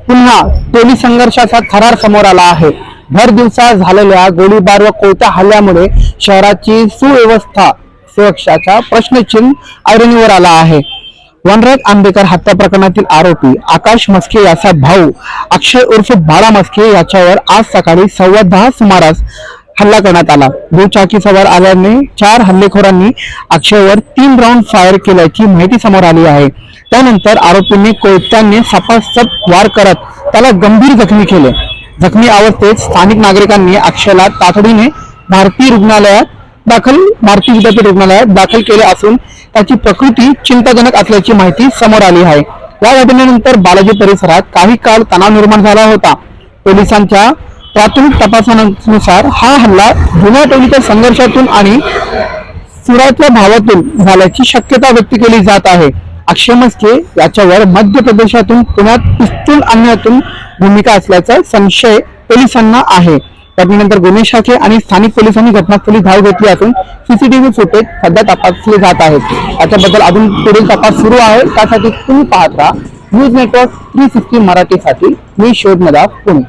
पुन्हा टोली संघर्षाचा थरार समोर आला आहे। भर दिवसा झालेल्या गोळीबार व कोयता हल्ल्यामुळे शहराची सुरक्षाचा प्रश्नचिन्ह ऐरणीवर आला आहे। वनराज आंबेकर हत्या प्रकरणातील आरोपी आकाश मस्के याचा भाऊ अक्षय उर्फ बाळा मस्के याच्यावर आज सकाळी 10:15 सुमारास हल्ला करण्यात आला। दुचाकी सवार आल्याने 4 हल्लेखोरांनी अक्षयवर 3 राऊंड फायर केल्याची माहिती समोर आली आहे। त्यानंतर आरोपींनी कोयत्याने सपासप वार करत त्याला गंभीर जखमी केले। जखमी अवस्थेत स्थानिक नागरिकांनी अक्षयला तातडीने भारतीय विद्यापीठ रुग्णालयात दाखल केले असून त्याची प्रकृती चिंताजनक असल्याची माहिती समोर आली आहे। या घटनेनंतर बालाजी परिसरात काही काळ तणाव निर्माण झाला होता। पोलिसांच्या प्राथमिक तपासानुसार हा हल्ला जुन्या टोलीच्या संघर्षातून आणि सुरातल्या भावातून झाल्याची शक्यता व्यक्त केली जात आहे। अक्षय मस्के याच्यावर मध्य प्रदेशातून पुण्यात पिस्तूल आणण्यातून भूमिका असल्याचा संशय पोलिसांना आहे। घटनेनंतर गुन्हे शाखे आणि स्थानिक पोलिसांनी घटनास्थळी धाव घेतली असून सीसीटीव्ही फुटेज सध्या तपासले जात आहेत। याच्याबद्दल अजून पुढील तपास सुरू आहे। त्यासाठी तुम्ही पाहत राहा न्यूज नेटवर्क 360 मराठीसाठी मी शोध नदाफ पुणे।